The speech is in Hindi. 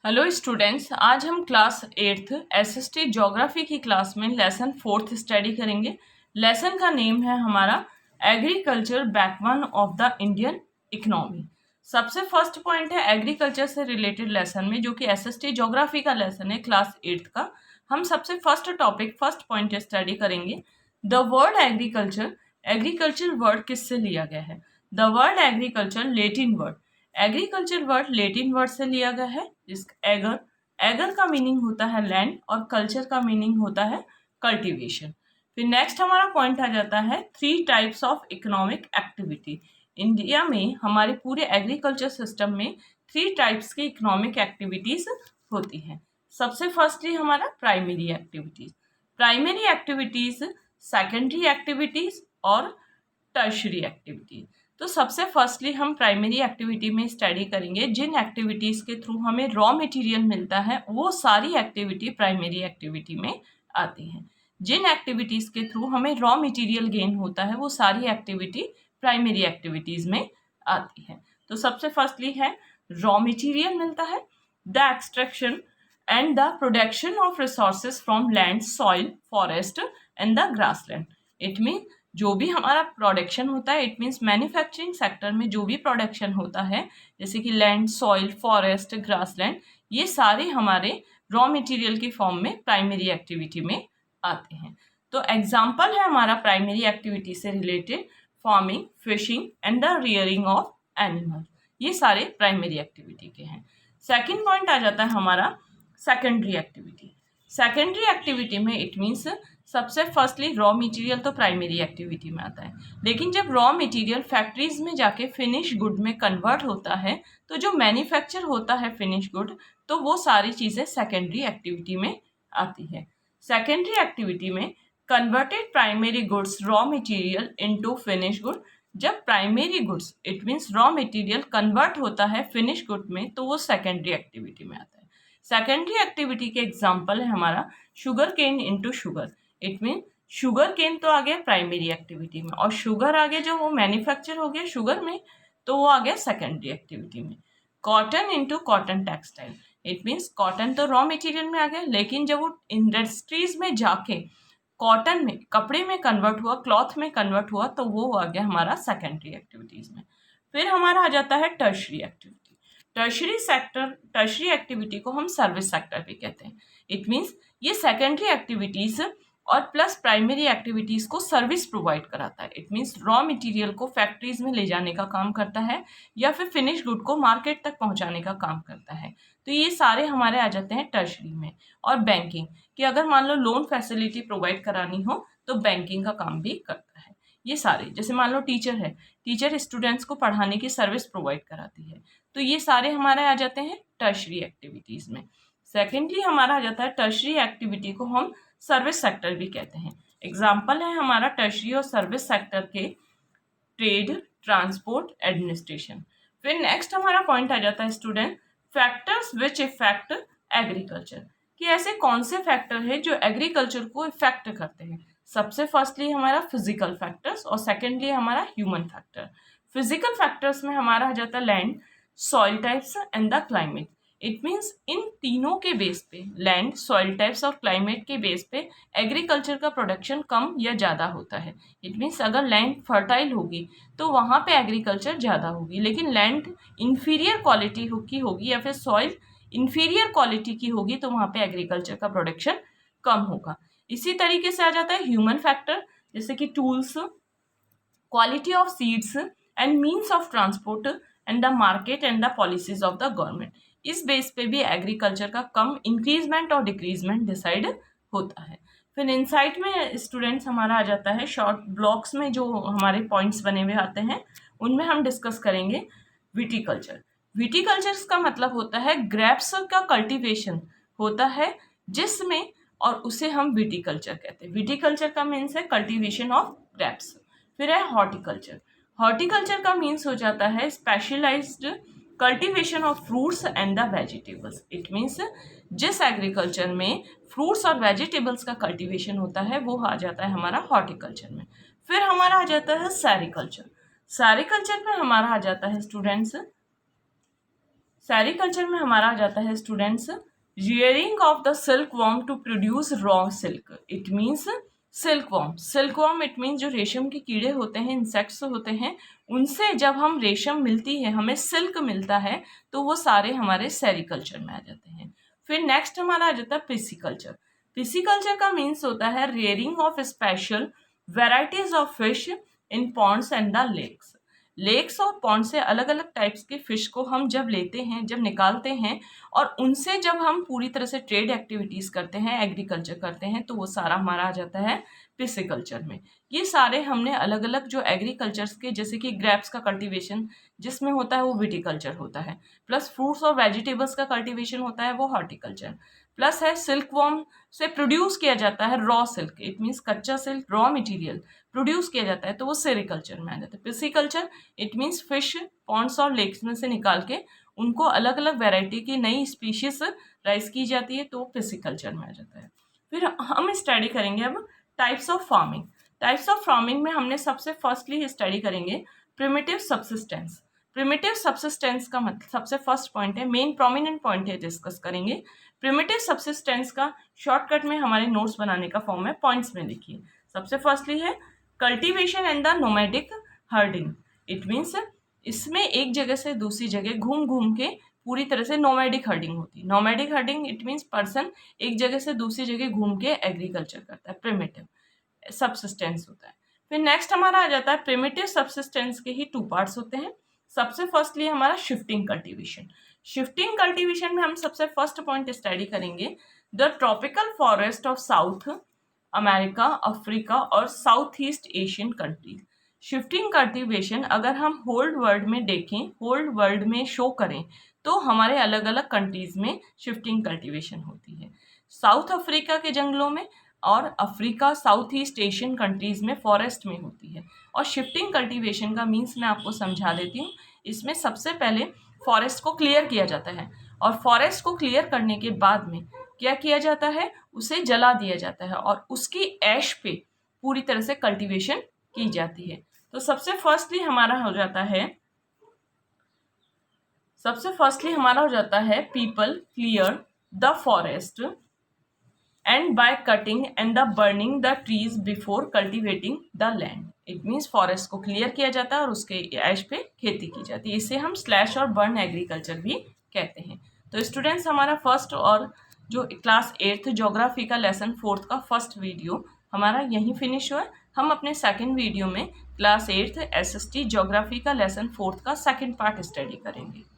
हेलो स्टूडेंट्स, आज हम क्लास 8th एसएसटी ज्योग्राफी की क्लास में लेसन 4th स्टडी करेंगे। लेसन का नेम है हमारा agriculture backbone of the Indian economy. सबसे फर्स्ट पॉइंट है एग्रीकल्चर से रिलेटेड लेसन में, जो कि एसएसटी ज्योग्राफी का लेसन है क्लास 8th का। हम सबसे first topic first point study करेंगे। The word agriculture, agriculture word किससे लिया गया है? The word agriculture Latin word, agriculture word Latin word से लिया गया है। इस एगर, एगर का मीनिंग होता है लैंड और कल्चर का मीनिंग होता है कल्टीवेशन। फिर नेक्स्ट हमारा पॉइंट आ जाता है 3 types of economic activity. India में हमारे पूरे एग्रीकल्चर सिस्टम में 3 टाइप्स की इकोनॉमिक एक्टिविटीज होती हैं। सबसे फर्स्टली हमारा primary activities, primary activities, secondary activities और टर्शरी एक्टिविटीज। तो सबसे फर्स्टली हम प्राइमरी एक्टिविटी में स्टडी करेंगे। जिन एक्टिविटीज़ के थ्रू हमें रॉ मटेरियल मिलता है वो सारी एक्टिविटी प्राइमरी एक्टिविटी में आती हैं। जिन एक्टिविटीज़ के थ्रू हमें रॉ मटेरियल गेन होता है वो सारी एक्टिविटी प्राइमरी एक्टिविटीज़ में आती है। तो सबसे फर्स्टली है रॉ मटेरियल मिलता है, the extraction and the production of resources from land, soil, forest and the grassland. It mean जो भी हमारा प्रोडक्शन होता है, इट मीन्स मैन्युफैक्चरिंग सेक्टर में जो भी प्रोडक्शन होता है, जैसे कि लैंड, सॉइल, फॉरेस्ट, ग्रासलैंड, ये सारे हमारे रॉ मटेरियल की फॉर्म में प्राइमरी एक्टिविटी में आते हैं। तो एग्जाम्पल है हमारा प्राइमरी एक्टिविटी से related farming, fishing and the rearing of animal, ये सारे प्राइमरी एक्टिविटी के हैं। सेकेंड पॉइंट आ जाता है हमारा सेकेंडरी एक्टिविटी। सेकेंडरी एक्टिविटी में इट मीन्स सबसे फर्स्टली रॉ मटेरियल तो प्राइमरी एक्टिविटी में आता है, लेकिन जब रॉ मटेरियल फैक्ट्रीज में जाके फिनिश गुड में कन्वर्ट होता है तो जो मैन्युफैक्चर होता है फिनिश गुड, तो वो सारी चीज़ें सेकेंडरी एक्टिविटी में आती है। सेकेंडरी एक्टिविटी में converted primary goods raw material into finish good. जब primary goods it means raw material convert होता है फिनिश गुड में, तो वो सेकेंडरी एक्टिविटी में आता है। सेकेंडरी एक्टिविटी के एग्जाम्पल है हमारा sugar cane into sugar. It mean sugar cane तो आ गया प्राइमरी एक्टिविटी में, और शुगर आ गया जो वो मैन्युफैक्चर हो गया शुगर में, तो वो आ गया सेकेंडरी एक्टिविटी में। Cotton into cotton textile, it means cotton तो रॉ मटेरियल में आ गया, लेकिन जब वो इंडस्ट्रीज में जाके कॉटन में, कपड़े में कन्वर्ट हुआ, क्लॉथ में कन्वर्ट हुआ, तो वो आ गया हमारा सेकेंडरी एक्टिविटीज में। फिर हमारा आ जाता है tertiary activity. Tertiary sector, tertiary activity को हम सर्विस सेक्टर भी कहते हैं। इट मीन्स ये सेकेंडरी एक्टिविटीज और प्लस प्राइमरी एक्टिविटीज़ को सर्विस प्रोवाइड कराता है। इट मीन्स रॉ मटेरियल को फैक्ट्रीज में ले जाने का काम करता है या फिर फिनिश गुड को मार्केट तक पहुंचाने का काम करता है। तो ये सारे हमारे आ जाते हैं टर्शरी में। और बैंकिंग, कि अगर मान लो लोन फैसिलिटी प्रोवाइड करानी हो तो बैंकिंग का काम भी करता है। ये सारे, जैसे मान लो टीचर है, टीचर स्टूडेंट्स को पढ़ाने की सर्विस प्रोवाइड कराती है, तो ये सारे हमारे आ जाते हैं टर्शरी एक्टिविटीज़ में। सेकेंडली हमारा आ जाता है टर्शरी एक्टिविटी को हम सर्विस सेक्टर भी कहते हैं। एग्जाम्पल है हमारा टर्शरी और सर्विस सेक्टर के ट्रेड, ट्रांसपोर्ट, एडमिनिस्ट्रेशन। फिर नेक्स्ट हमारा पॉइंट आ जाता है student factors which effect agriculture, कि ऐसे कौन से फैक्टर है जो एग्रीकल्चर को इफेक्ट करते हैं। सबसे फर्स्टली हमारा फिजिकल फैक्टर्स और सेकेंडली हमारा ह्यूमन फैक्टर। फिजिकल फैक्टर्स में हमारा आ जाता है land, soil types and the climate. It means in तीनों के बेस पे, लैंड, सॉइल टाइप्स और क्लाइमेट के बेस पे एग्रीकल्चर का प्रोडक्शन कम या ज़्यादा होता है। इट मीन्स अगर लैंड फर्टाइल होगी तो वहाँ पे एग्रीकल्चर ज़्यादा होगी, लेकिन लैंड इन्फीरियर क्वालिटी की होगी या फिर सॉइल इन्फीरियर क्वालिटी की होगी तो वहाँ पे एग्रीकल्चर का प्रोडक्शन कम होगा। इसी तरीके से आ जाता है ह्यूमन फैक्टर, जैसे कि tools, quality of seeds and means of transport and the market and the policies of the government. इस बेस पे भी एग्रीकल्चर का कम इंक्रीजमेंट और डिक्रीजमेंट डिसाइड होता है। फिर इनसाइट में स्टूडेंट्स हमारा आ जाता है शॉर्ट ब्लॉक्स में, जो हमारे पॉइंट्स बने हुए आते हैं उनमें हम डिस्कस करेंगे विटीकल्चर। विटीकल्चर का मतलब होता है ग्रेप्स का कल्टीवेशन होता है जिसमें, और उसे हम विटीकल्चर कहते हैं। विटीकल्चर का मीन्स है कल्टीवेशन ऑफ ग्रेप्स। फिर है हॉर्टिकल्चर। हॉर्टिकल्चर का मीन्स हो जाता है specialised cultivation of fruits and the vegetables. It means जिस एग्रीकल्चर में फ्रूट्स और वेजिटेबल्स का कल्टीवेशन होता है वो आ जाता है हमारा हॉर्टिकल्चर में। फिर हमारा आ जाता है सेरिकल्चर। सेरिकल्चर में हमारा आ जाता है स्टूडेंट्स सेरिकल्चर में हमारा आ जाता है students, rearing of the silkworm to produce raw silk. It means silkworm. Silkworm it means जो रेशम के कीड़े होते हैं, इंसेक्ट्स होते हैं, उनसे जब हम रेशम मिलती है, हमें सिल्क मिलता है, तो वो सारे हमारे सेरिकल्चर में आ जाते हैं। फिर नेक्स्ट हमारा आ जाता है पिसिकल्चर। पिसिकल्चर का मीन्स होता है rearing of special varieties of fish in ponds and the lakes. Lakes और पॉन्ड से अलग अलग टाइप्स के फिश को हम जब लेते हैं, जब निकालते हैं, और उनसे जब हम पूरी तरह से ट्रेड एक्टिविटीज़ करते हैं, एग्रीकल्चर करते हैं, तो वो सारा हमारा आ जाता है पिसिकल्चर में। ये सारे हमने अलग अलग जो एग्रीकल्चर्स के, जैसे कि ग्रेप्स का कल्टीवेशन जिसमें होता है वो विटिकल्चर होता है, प्लस फ्रूट्स और वेजिटेबल्स का कल्टीवेशन होता है वो हॉर्टिकल्चर, प्लस है सिल्कवॉर्म से प्रोड्यूस किया जाता है रॉ सिल्क, इट मीन्स कच्चा सिल्क, रॉ मटेरियल प्रोड्यूस किया जाता है, तो वो सेरिकल्चर में आ जाता है। Pisciculture it means fish ponds और लेक्स में से निकाल के उनको अलग अलग वेराइटी की नई स्पीशीज राइज की जाती है, तो पिसिकल्चर में आ जाता है। फिर हम स्टडी करेंगे अब types of farming. Types of farming में हमने सबसे फर्स्टली स्टडी करेंगे प्रिमिटिव सब्सिस्टेंस। प्रिमिटिव सब्सिस्टेंस का मतलब सबसे फर्स्ट पॉइंट है, मेन प्रोमिनेंट पॉइंट है, डिस्कस करेंगे। प्रिमिटिव सब्सिस्टेंस का शॉर्टकट में हमारे नोट्स बनाने का फॉर्म है, पॉइंट्स में लिखिए। सबसे फर्स्टली है cultivation and the nomadic herding. It means इसमें एक जगह से दूसरी जगह घूम घूम के पूरी तरह से नोमैडिक हर्डिंग होती है। Nomadic herding it means person एक जगह से दूसरी जगह घूम के एग्रीकल्चर करता है, प्रिमिटिव सब्सिस्टेंस होता है। फिर नेक्स्ट हमारा आ जाता है प्रिमिटिव सब्सिस्टेंस के ही टू पार्ट्स होते हैं। सबसे फर्स्टली हमारा शिफ्टिंग कल्टीवेशन। शिफ्टिंग कल्टीवेशन में हम सबसे फर्स्ट पॉइंट स्टडी करेंगे the tropical forest of South America, Africa और South East Asian countries. Shifting cultivation अगर हम होल्ड वर्ल्ड में देखें, होल्ड वर्ल्ड में शो करें, तो हमारे अलग अलग कंट्रीज में शिफ्टिंग कल्टीवेशन होती है। साउथ अफ्रीका के जंगलों में और Africa south East Asian countries में फॉरेस्ट में होती है। और शिफ्टिंग कल्टीवेशन का मीन्स मैं आपको समझा देती हूँ। इसमें सबसे पहले फॉरेस्ट को क्लियर किया जाता है, और फॉरेस्ट को क्लियर करने के बाद में क्या किया जाता है, उसे जला दिया जाता है और उसकी ऐश पे पूरी तरह से कल्टीवेशन की जाती है। तो सबसे फर्स्टली हमारा हो जाता है people clear the forest and by cutting and the burning the trees before cultivating the land. It means forest को क्लियर किया जाता है और उसके ऐश पे खेती की जाती है। इसे हम स्लैश और बर्न एग्रीकल्चर भी कहते हैं। तो स्टूडेंट्स हमारा फर्स्ट और जो क्लास 8th ज्योग्राफी का लेसन 4th का फर्स्ट वीडियो हमारा यहीं फिनिश हुआ। हम अपने सेकंड वीडियो में क्लास 8th SST ज्योग्राफी का लेसन 4th का सेकंड पार्ट स्टडी करेंगे।